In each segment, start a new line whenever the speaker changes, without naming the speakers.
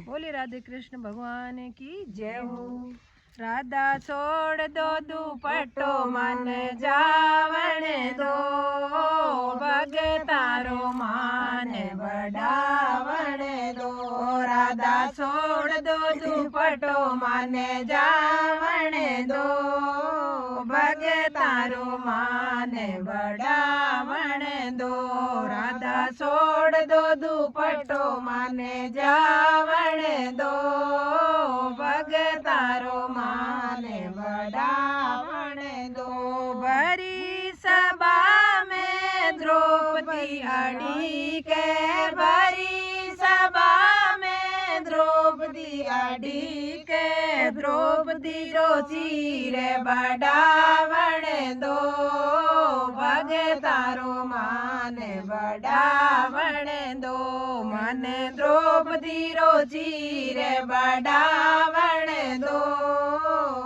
बोली राधे कृष्ण भगवान की जय हो। राधा छोड़ दो दुपट्टो मन जावण दो, भगतारो मान बढ़ावण दो। राधा छोड़ दो दुपट्टो मन जावण दो, भगतारो मान बढ़ावण दो। राधा छोड़ दो दुपट्टो मन जावण दो, भगतारो मान बढ़ावण दो। भरी सभा में द्रौपदी अड़ी के, भरी सभा में द्रौपदी अड़ी के, द्रौपदी रो चीर बढ़ावण दो, भगतारो मान बढ़ावण दो। मन द्रौपदी रो चीर बढ़ावण दो,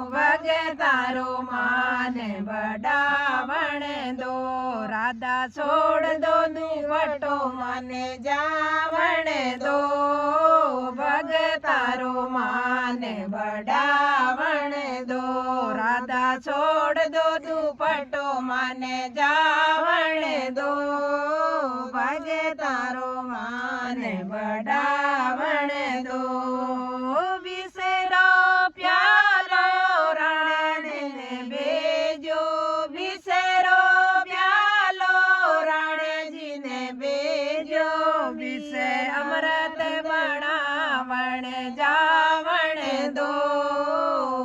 भगतारो मान बढ़ावण दो। राधा छोड़ दो दुपट्टो मन जावण दो, भगतारो मान बढ़ावण दो। राधा छोड़ दो दुपट्टो मन जावण दो, भगतारो मान बढ़ावण दो। बिसरो प्यारो रण ने भेजो, बिसरो प्यालो रण जी ने भेजो। विषे अमृत बनावण जावण दो,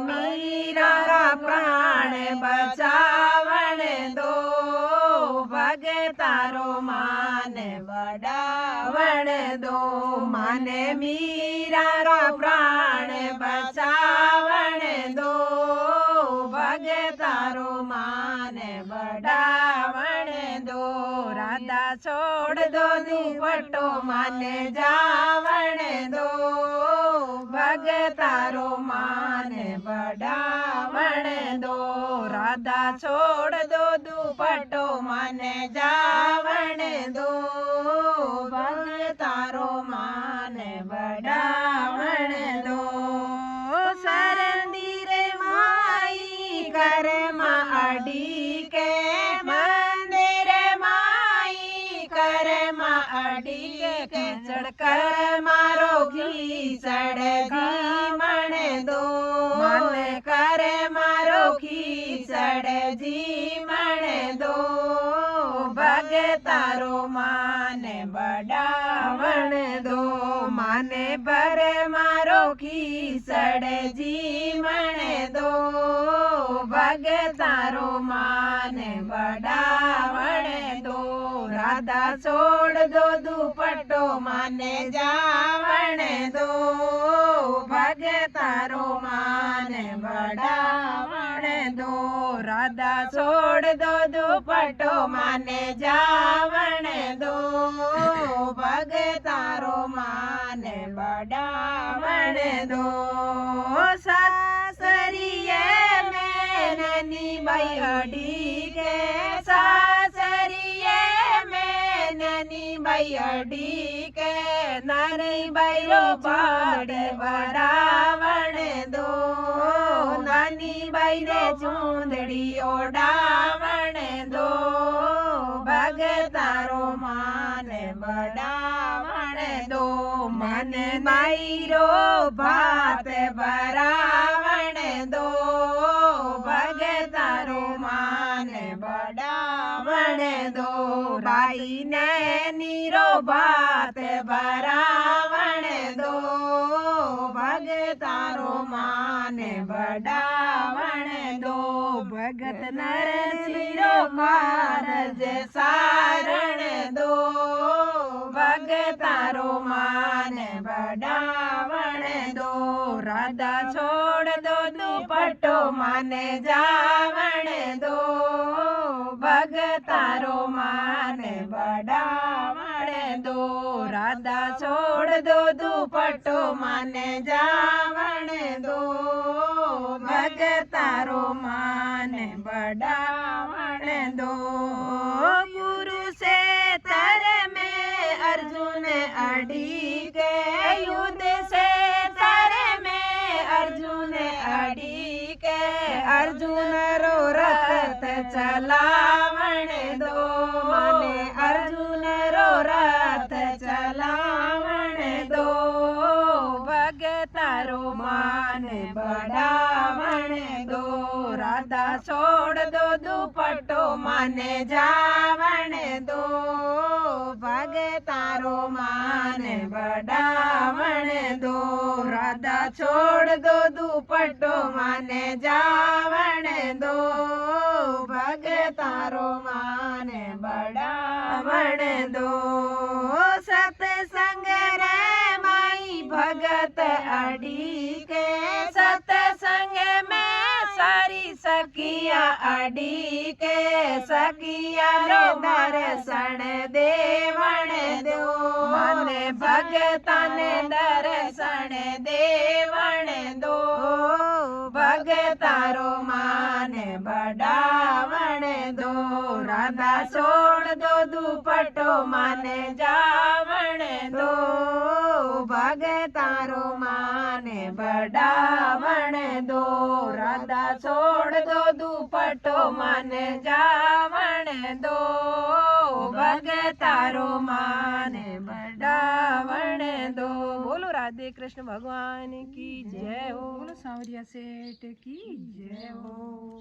मीरा प्राण बचावण दो, भगतारो मान बढ़ावण दो। मन मीरा रो प्राण बचावण दो, भगतारो मान बढ़ावण दो। राधा छोड़ दो दुपट्टो मन जावण दो, भगतारो मान बढ़ावण दो। राधा छोड़ दो दुपट्टो मन जावण दो, भगतारो मान बढ़ावण दो। सरंदी रे माई कर अड़ी के, मंदिर माई कर अड़ी के, चढ़ कर मारो खींचड़ जीवण दो, मन कर मारो खींचड़ जीवण दो, भगतारो मान बढ़ावण दो। माने भर मारो खींचड़ जीवण दो, भगतारो मान बढ़ावण दो। राधा छोड़ दो दुपट्टो मन जावण दो, भगतारो मान बढ़ावण दो। राधा छोड़ दो दुपट्टो मन जावण दो, भगतारो मान बढ़ावण दो। सासरिये में ननी बाई अड़ी के, सासरिये में ननी बाई अड़ी के, नानी बाई रो पाड़ बढ़ावण दो, नानी बाई रे चूंदड़ी ओढ़ावण दो, भगतारो मान बढ़ावण दो। मन माई रो भात बढ़ावण दो, भगतारो मान बढ़ावण दो। बाई ने नीरो भात बढ़ावण दो, भगतारो मान बढ़ावण दो। भगत नर सिरो कारज सारण दो, भगतारो मान बढ़ावण दो। राधा छोड़ दो दुपट्टो मन जावण दो, भगतारो मान बढ़ावण दो। राधा छोड़ दो दुपट्टो मन जावण दो, भगतारो मान बढ़ावण दो। गुरु से तर में अर्जुन अड़ी के, युद्ध से अर्जुन रो रथ चलावण दो माने अर्जुन रो रथ चलावण दो भगतारो मान बढ़ावण दो राधा छोड़ दो दुपट्टो माने जावण दो भगतारो मान बढ़ावण दो राधा छोड़ दो दुपट्टो माने जावण दो भगतारो मान बढ़ावण दो सतसंग रे माई भगत अड़ी के सतसंग में सारी सखिया अड़ी के सखिया रो दर्शन देवण दो माने भगतन दर्शन देवण दो भगतारो मान बढ़ावण दो राधा छोड़ दो दुपट्टो माने जावण दो भगतारो मान बढ़ावण दो राधा छोड़ दो दुपट्टो माने जावण दो भगतारो मान बढ़ावण दो। बोलो राधे कृष्ण भगवान की जय हो। बोलो सांवरिया सेठ की जय हो।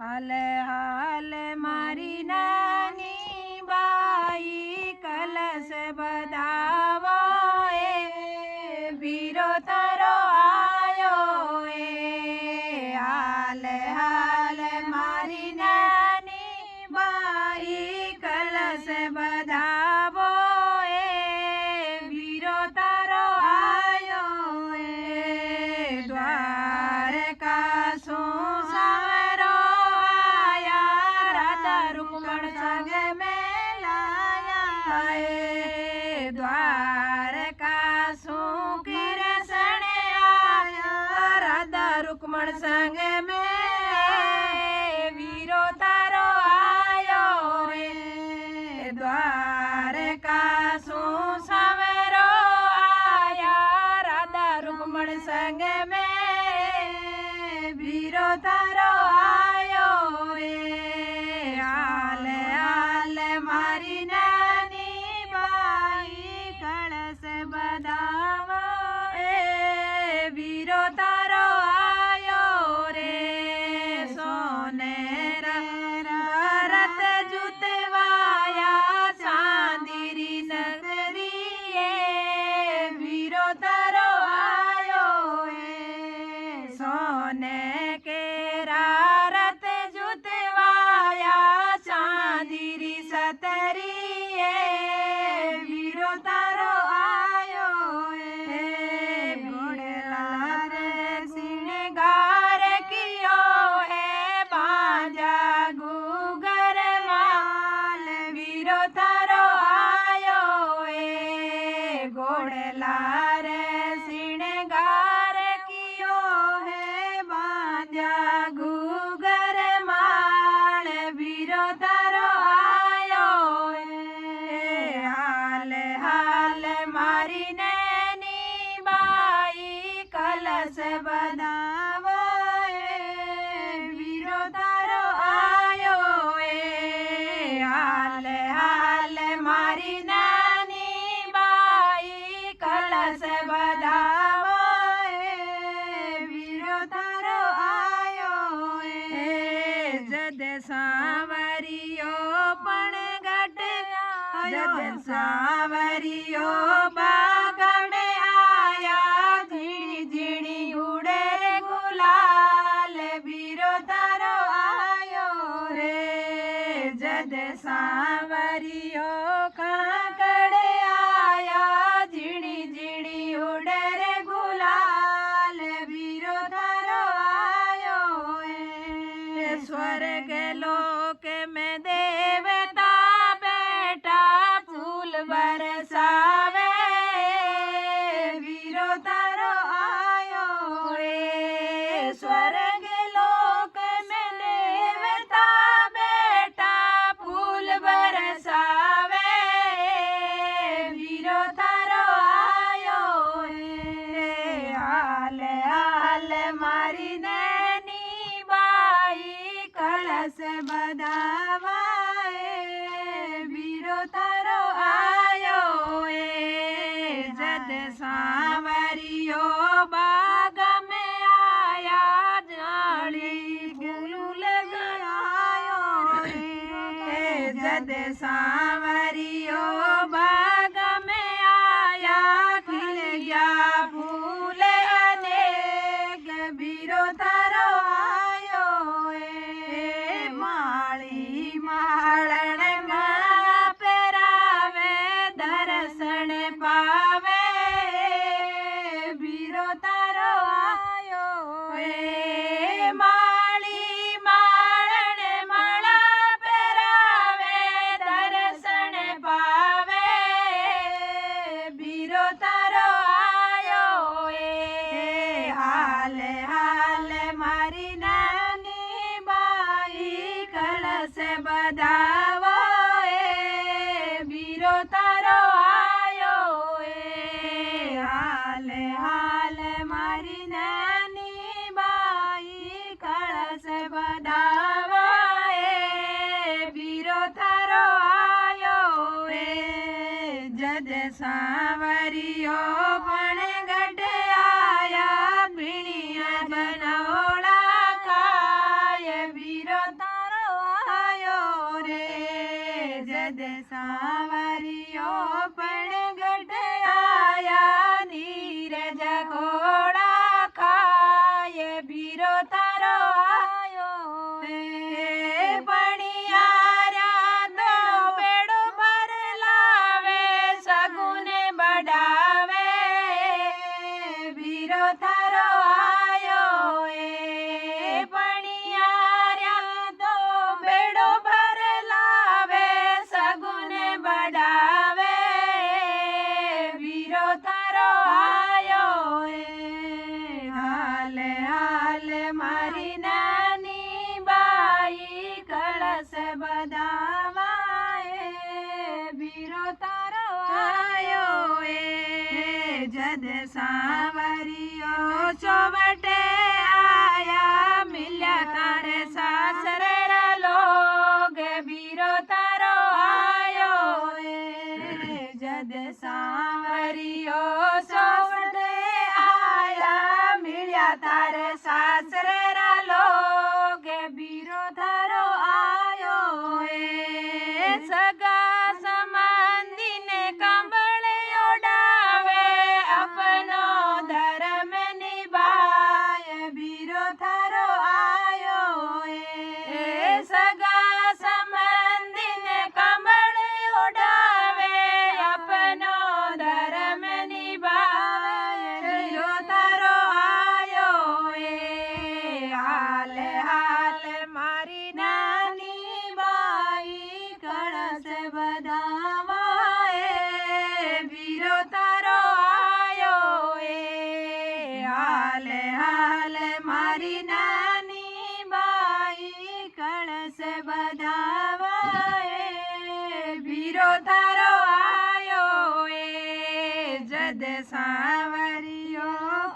हाल हाल मारी नानी बाई कलश बधावो ए वीरो तारो आयो ए हाल हाल मारी नानी बाई कलश बधावो ए वीरो तारो आयो ए द्वारका सो रुक्मण संग में वीरो तारो आयो रे द्वारका सो सवेरो आया राधा रुक्मण संग में वीरो तारो आयो रे हाल हाल मारी नानी बाई कलश बधावा ए वीरो तारो सांवरियो बागड़ आया झिणी झिणी उड़े रे गुलाल वीरो तारो आयो रे जद सांवरियो काकड़ आया झिणी झिणी उड़े रे गुलाल वीरो तारो आयो रे स्वर्ग लोक में देवता बरसावे वीरो तारो आयो रे स्वर्ग लोक में देवता बेटा फूल बरसावे। તારો આયો એ માળી માળને માળા પહેરાવે દર્શન પાવે બીરો તારો આયો એ હાલે હાલે મારી નાની બાઈ કળશ બધાવો એ બીરો તારો આયો એ હાલે હાલે મારી નાની બાઈ કળશ બધાવો એ બીરો તારો આયો એ જદ સાવરીઓ પણ ગઢે આયા પીણિયા બનાવડા ખાય બીરો તારો આયો રે જદ સાવરીઓ પણ ગઢે આયા નીરજ ઘોડા ખાય બીરો તારો આયો રે પણિયારા તો બેડો ભર લાવે સગુને બડાવે બીરો તારો આયો એ પણિયારા તો બેડો ભર લાવે સગુને બડાવે બીરો તારો આયો એ હાલે હાલે મારી નાની બાઈ કળશ બધાવાય બીરો તારો આયો એ જદ સાવરીઓ ચોવટે આયા મિલ્યા તારે સાસરે લોગ બીરો તારો આયો એ જદ સાવરીઓ ચોવટે આયા મિલ્યા તારે સાસરે લોગ બીરો તારો આયો એ સગા સંબંધીને કંબળે ઓડાવે અપનો ધર્મ નિભાય બીરો તારો આયો એ સગા સંબંધીને કંબળે ઓડાવે અપનો ધર્મ નિભાય બીરો તારો આયો એ હાલે હાલે મારી નાની બાઈ કળશ બધાવાય બીરો તારો આયો એ હાલે હાલે મારી નાની બાઈ કળશ બધાવાય બીરો તારો આયો એ જદ સાવરીઓ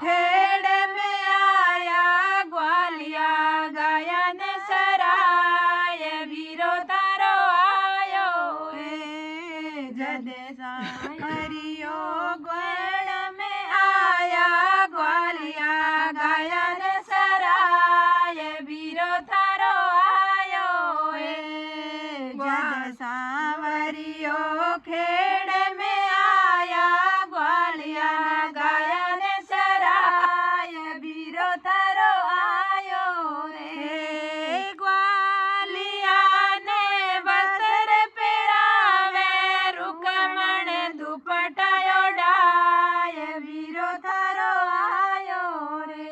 ખેડ में आया ग्वालिया गाया ने सराय बीरो तारो आयो ए जद सावरीओ ग्वाल में आया ग्वालिया गाया ने सराय बीरो तारो आयो ए जद सावरीओ खेड़ में आया ग्वालिया गाया ने सराय बीरो तारो आयो रे ग्वालिया ने वस्त्र પહેરાવે રૂકમણ દુપટા ઓઢાય બીરો તારો આયો રે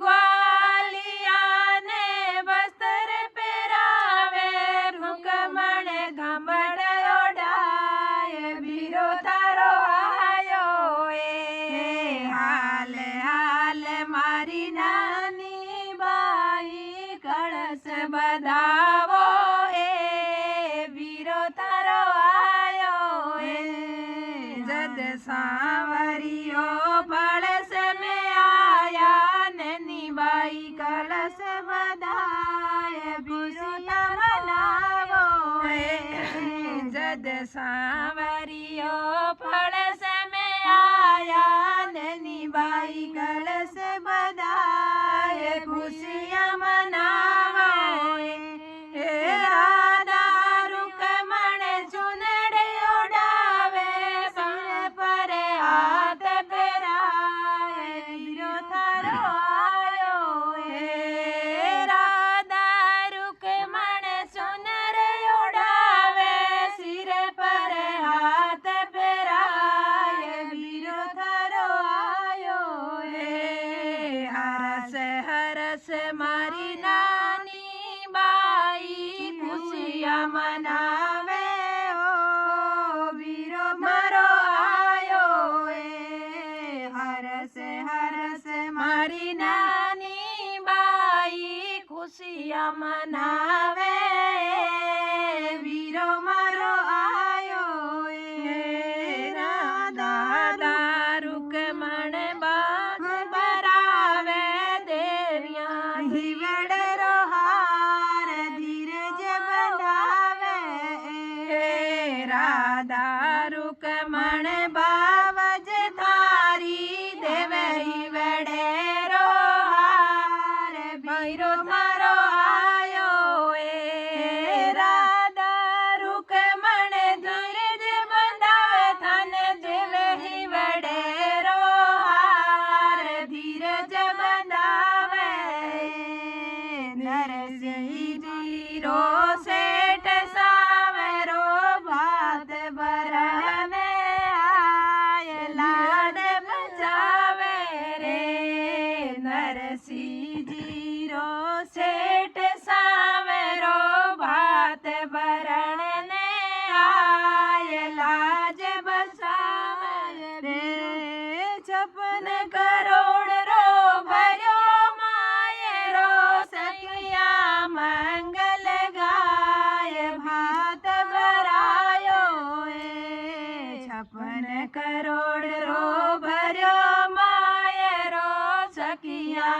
ગ્વાલિયા ને વસ્ત્ર પહેરાવે રૂકમણ ગામડ ઓઢાય બીરો તારો આયો એ હાલે હાલે મારી નાની બાઈ કળશ બધાવો એ બીરો તારો આયો એ જદ સાવરીઓ કળશ में आया नैनी बाई कलश बधाए खुशियाँ मनावो जद सावरियो कलश में आया नैनी बाई कलश हरस मारी नानी बाई खुशियाँ मनावे ओ वीरो मारो आयो ए हरस हरस मारी नानी बाई खुशियाँ मनावे वीरो मारो आयो ए राधा दारुक मन बाग बरावे देविया हिवड़ रोहार धीरज बनावे राधा रुक मन बावज थारी देव हिवड़े रोहार भैरो मारो आयो ए राधा रुक मन धीरज बंधावे थन देव हिवड़े रोहार धीरज बंधावे नरसिंह जीरो सेठ सावरो भात भरने आए लाड बचावे रे नरसिंह जीरो सेठ सावरो भात भरने आए लाज बचावे रे 56 करोड़ रो भर्यो मायरो सखिया मंगल गाय भात भरायो ए 56 करोड़ रो भर्यो मायरो सखिया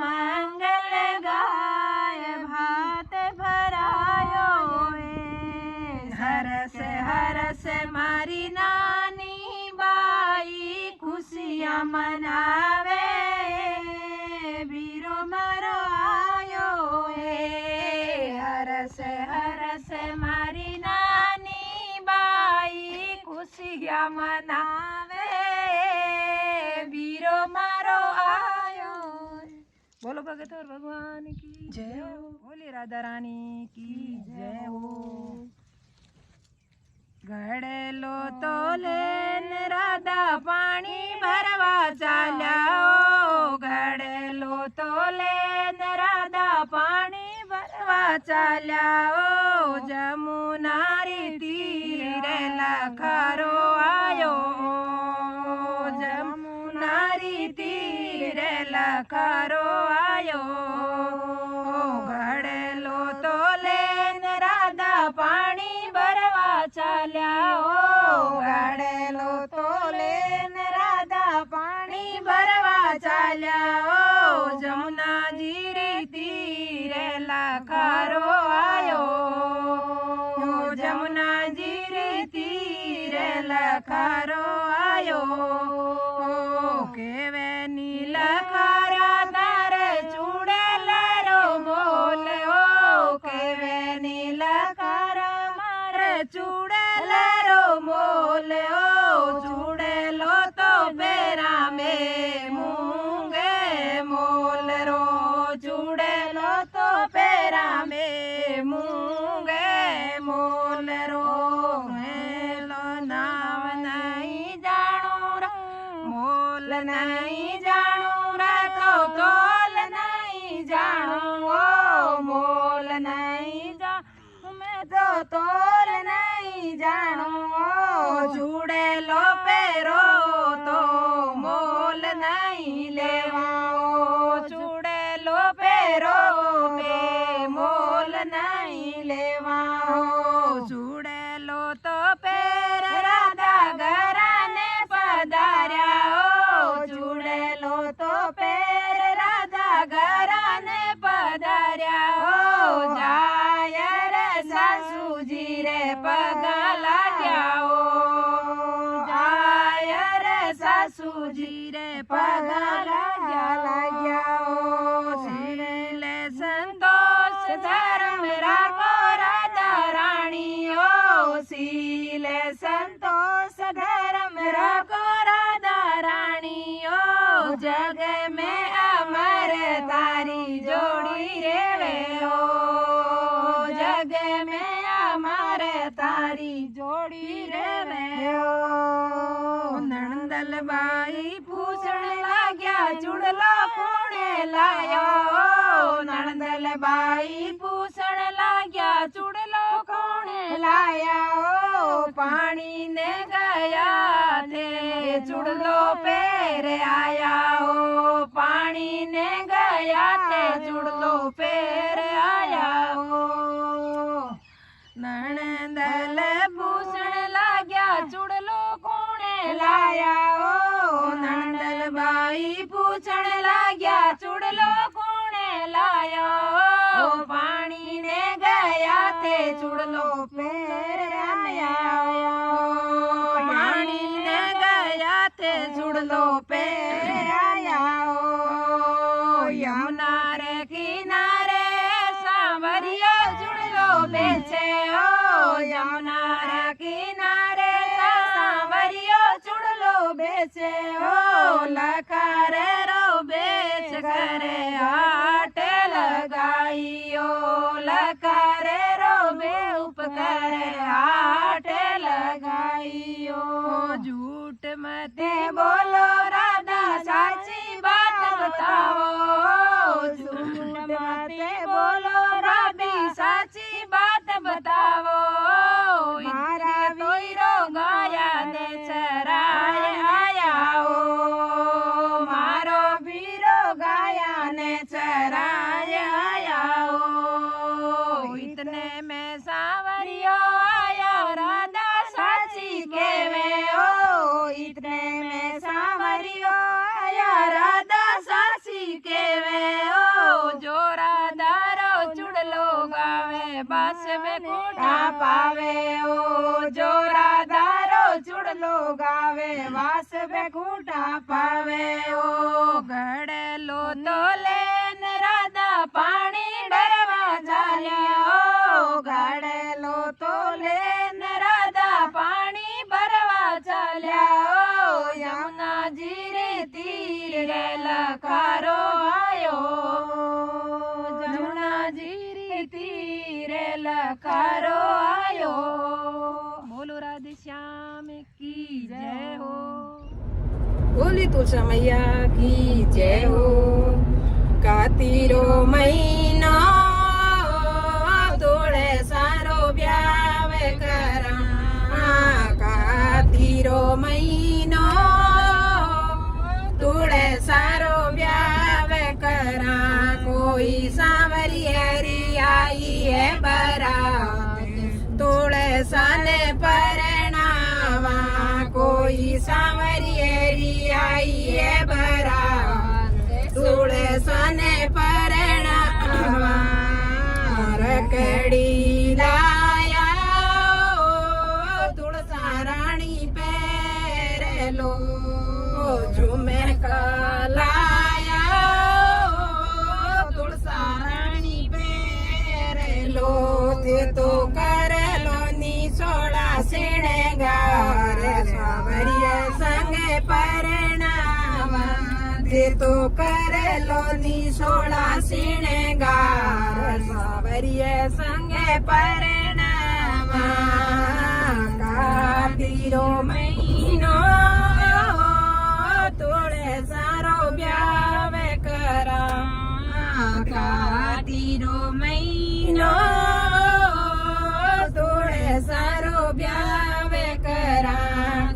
मंगल गाय भात भरायो ए हरस हरस मारी नानी बाई खुशियाँ मनावे वीरो मारो आयो ए हरस हरस मारी नानी बाई खुशियाँ मनावे वीरो मारो आयो। बोलो भगत और भगवान की जय हो। बोली राधा रानी की जय हो। घड़ेलो तो लेन राधा पानी भरवा चाल्या ओ घड़ेलो तो लेन राधा पानी भरवा चाल्या ओ जमुना री तीरे लखारो आयो जमुना री तीरे लखारो आयो घड़ेलो तो लेन राधा पानी भरवा चाल्या ओ घड़ेलो तो लेन राधा पानी भरवा चाल्या ओ जमुना जी री तीरे लखारो आयो जमुना जी री तीरे लखारो आयो केवे नीला खारा तारे चूड़ेल रो बोल ओ केवे नीला खारा मारे चूड़ेल रो मोल ओ चूड़ेलो तो बेरा में मूंगे मोल रो चूड़ेलो तो बेरा में मूंगे मोल रो मेलो नाम नहीं जानू रा मोल नहीं जानू रा तो तोल नहीं जानू ओ मोल नहीं जानू मैं तो तोल नहीं जानू ओ चूड़ेलो पेरो तो मोल नहीं लेवा ओ चूड़ेलो पेरो पे मोल नहीं लेवा ओ चूड़ेलो तो पेर राधा घराने पधार्या ओ चूड़ेलो तो पेर राधा घराने पधार्या ओ जाय रे सासूजी रे पगा लाग्या ओ जाय रे सासूजी रे पगा लाग्या ओ सिरले संतोष धर्म राखो राधा रानी ओ सीले संतोष धर्म राखो राधा रानी ओ जग में अमर तारी जोड़ी रेवे ओ जग में अमर तारी जोड़ी रेवे ओ नंदल बाई पूछण लाग्या चुड़ला कोणे लाया નણંદલબાઈ પૂછણ લાગ્યા ચૂડલો કોણે લાયા ઓ પાણી ને ગયા તે ચૂડલો પહેરે આયા ઓ પાણી ને ગયા તે ચૂડલો પહેરે આયા ઓ નણંદલ પૂછણ લાગ્યા ચૂડલો કોણે લાયા ઓ નણંદલબાઈ પૂછણ લાગ્યા ચૂડલો કોણે લાયો ઓ પાણી ને ગયા તે ચૂડલો પહેરાયા પાણી ને ગયા તે ચૂડલો પહેરાયા યમુના રે કિનારે સાંવરિયો ચૂડલો બેસે ઓ યમુના રે કિનારે સાંવરિયો ચૂડલો બેસે ઓ લખારે રો બેચ કરે આટે લગાઈઓ લખારે રો બે ઉપકારે આટે લગાઈઓ झूठ मते बोलो राधा साची बात बताओ झूठ मते बोलो राधी साची बात बताओ मारा वीरो गाया ने चराय आया ओ मारो वीरो गाया ने चराय आया ओ इतने में सावरियो आया राधा साची केवे ओ इतने में सावरियो आया राधा साची केवे ओ जो राधारो चुड़लो गावे बास में कोठा पावे ओ जो राधारो चुड़लो गावे वास में कोठा पावे ओ घड़ेलो तो लेन राधा पानी डरवा चाल्या ओ घड़ेलो तो लेन राधा पानी भरवा चाल्या ओ यमुना जी रे तीर रे लखारो आयो यमुना जी रे तीर रे लखारो आयो बोलो राधे श्याम की जय हो बोली तुलसा मैया की जय हो कातिरो महीनो तोड़े सारो ब्यावे करा कातिरो महीनो तोड़े सारो ब्यावे करा कोई सांवरी हरी आई है बरा तोड़े साने परणावा कोई सांवरी हरी आई है बरा तोड़े साने परणावा रकड़ी लाया तुलसा रानी पैरे लो झूमे लाया तुलसा रानी पैरे लो ते तो कर लो नी सोड़ा सिणगार सावरिया संग परणावा ते तो कर लो नी सोड़ा सिणगार सावरिया संग परणावा कातिरो महीनो तोड़े सारो ब्यावे करा कातिरो महीनो तोड़े सारो ब्यावे करा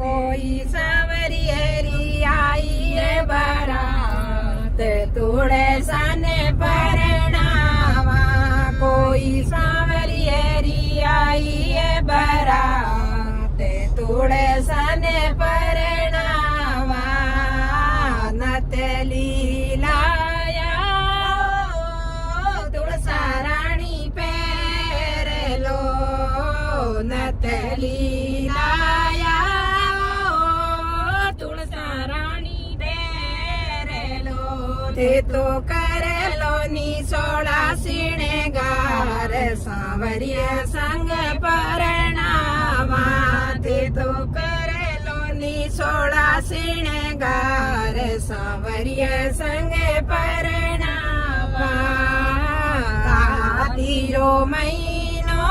कोई सांवरी हरी आई है बारात तोड़े साने परणावा कोई सांवरी हरी आई है बारात तोड़े साने परणावा नतली लाया तुलसा रानी पैरे लो नतली लाया तुलसा रानी पैरे लो ते तो करे लो नी सोड़ा सिणगार सांवरिया संग परणावा ते तो करे लो नी सोड़ा सिणगार सांवरिया संग परणावा कातिरो महीनो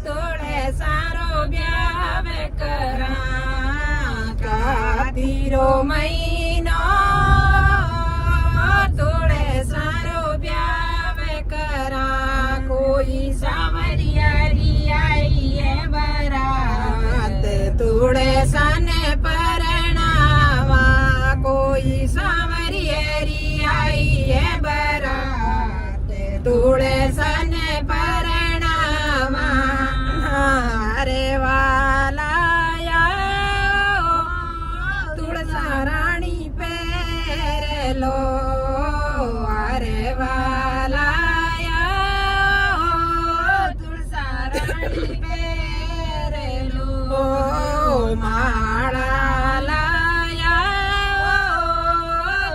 तोड़े सारो ब्यावे करा कातिरो महीनो तोड़े सारो तुळसाने परणावा रे वालाया तुळसा राणी पेरलो अरे वालाया तुळसा राणी पेरलो माळालाया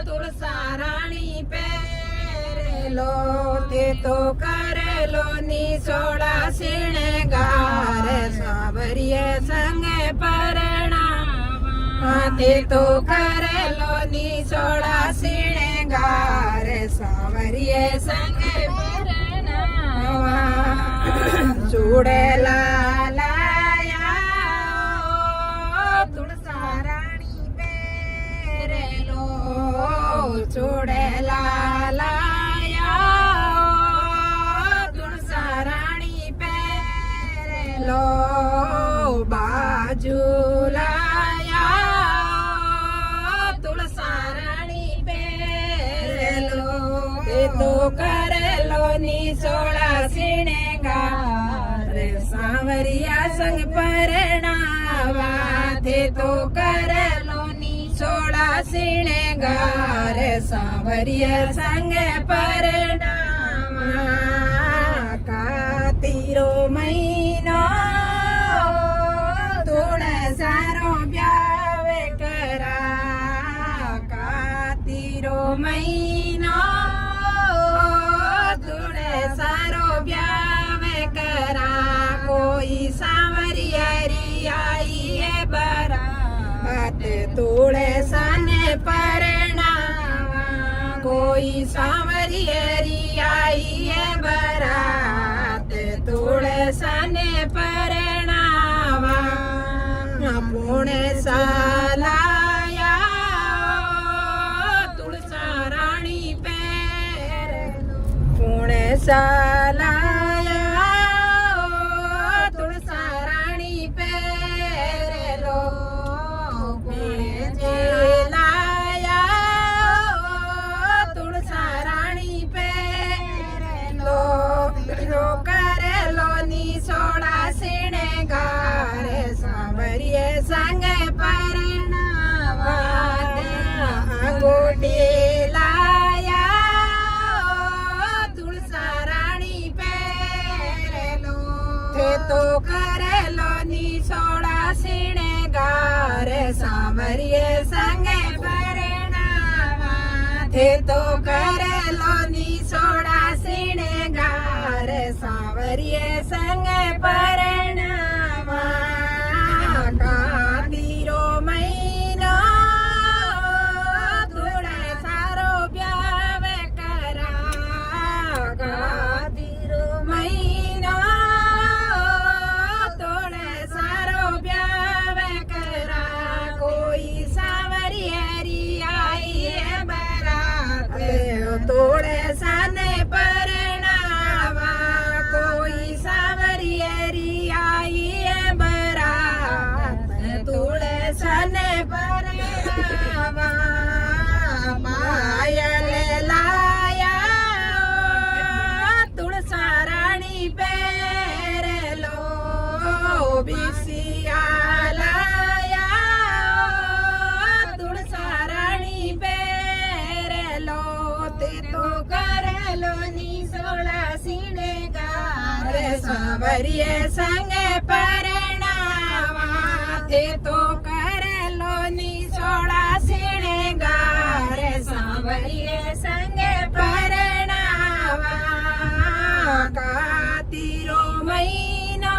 तुळसा राणी पेरलो ते तो करेलो नि 16 सिणगार सावरिये संगे परणावा ते तो करेलो नि 16 सिणगार सावरिये संगे परणावा चुडेला लाया तुळसा राणी पेरलो चुडेला लाया तुळसा राणी पेरलो बाजूलाया तुळसा राणी पेरलो ते तो करेलो नि 16 सिणगार सावरिया संग परणावा ते तो करेलो नि 16 सिणगार सावरिया संग परणावा कातिरो महिनो तुळसारो ब्यावे करा कातिरो महिनो तुळसारो ब्यावे करा कोई सावरियरी आई है बरात तुळसाने परणावा कोई सावरियरी आई है बरात तुळसाने परणावा पुणे सालाया तुळसा राणी पेरलो पुणे सालाया तुळसा राणी पेरलो पुणे जिल्हाया तुळसा राणी पेरलो करेलो नि 16 सिणगार सावरिये संगे परणावा गोटीलाया तुळसा राणी पेरलो ते तो करेलो नि 16 सिणगार सावरिये संगे परणावा ते तो करेलो नि 16 सिणगार सावरिये संगे परणावा कातिरो महिनो तुळसारो ब्यावे करा कातिरो महिनो तुळसारो ब्यावे करा कोई सावरियरी आई है बरात तुळसाने परणावा कोई सावरियरी आई है बरात तुळसाने परणावा पायल लाया तुळसा राणी पेरलो बिसिया लाया तुळसा राणी पेरलो ते तो करेलो नि 16 सिणगार सावरिये संगे परणावा ते तो करेलो नि 16 सिणगार सावरिये संगे परणावा कातिरो महिनो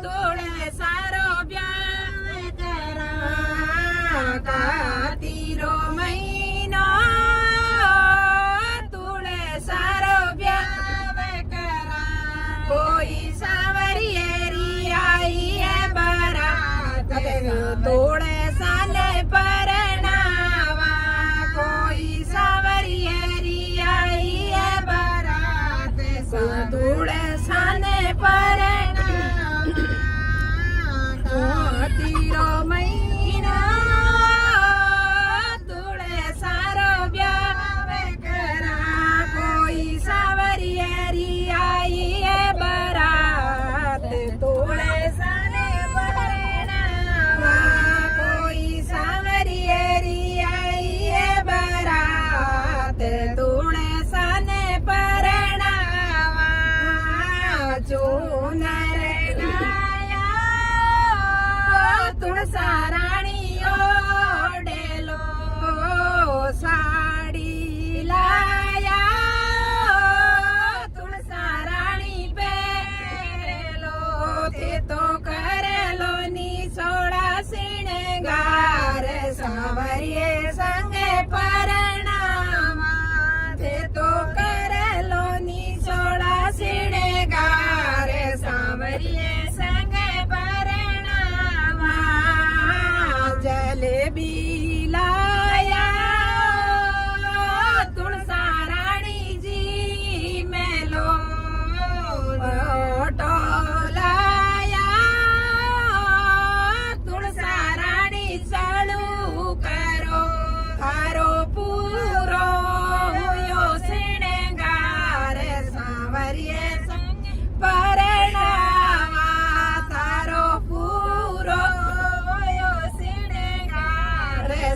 तुळसारो ब्यावे करा कातिरो महिनो तुळसारो ब्यावे करा कोई सावरियरी आई है बरात तुळसाने परणावा कोई सावरियरी आई है बरात तुळसाने परणावा कातिरो महिनो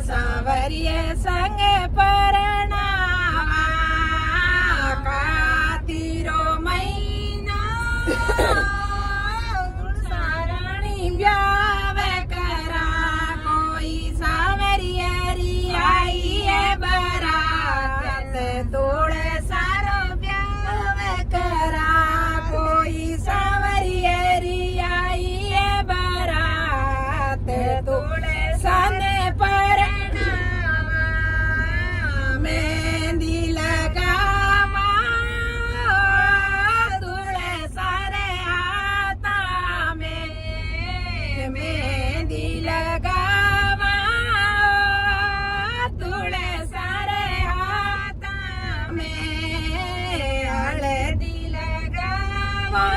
સાવરીએ સંગે પરણાવા કાતીરો મહિનો સારણી બ્યાવે કરા કોઈ સાવરીએ રિયાઈએ બરાત તોડે સારો બ્યાવે કરા કોઈ સાવરીએ રિયાઈએ બરાત તોડે સાને પરણાવા મહેંદી લગાવા તુળે સારે આતા મહેંદી લગાવા તુળે સારે આતા હળદી લગાવા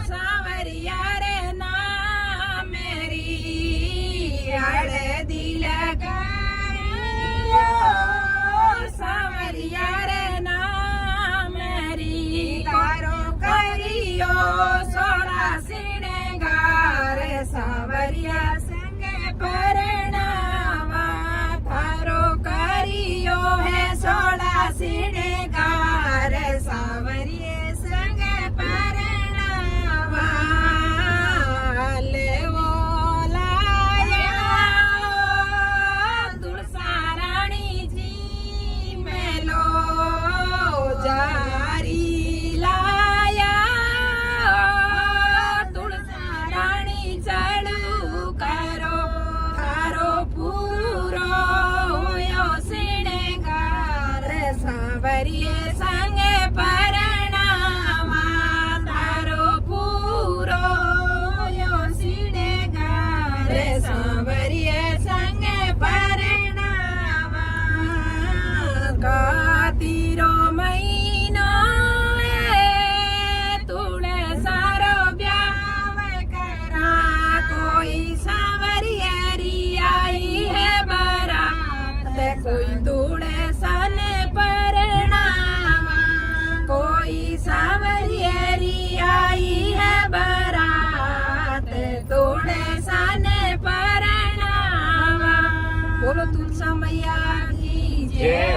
સાવરિયા રે ના મેરી હળદી લગાવી સાવરિયા રે ના મેરી તારો કર્યો સોળા સિણગાર સાવરિયા સંગે પરણાવા તારો કર્યો હે સોળા સિણગાર સાવરિયે સંગે પરણાવા લેવો લાયા તુળસા રાણીજી મેલો જારી લાયા તુળસા રાણી ચાલુ કરો તારો પૂરો હોયો સિણગાર સાવરીએ સંગે પરણાવા તારો પૂરો હોયો સિણગાર સાવરીએ સંગે પરણાવા કાતીરો મહિનો તુળે સારો બ્યાવે કરા કોઈ સાવરીએ રિયાઈ હે બરાત કોઈ તુળે સાને પરણાવા કોઈ સાવરીએ રિયાઈ હે બરાત તુળે સાને પરણાવા બોલો તુલસા મૈયા કી જય.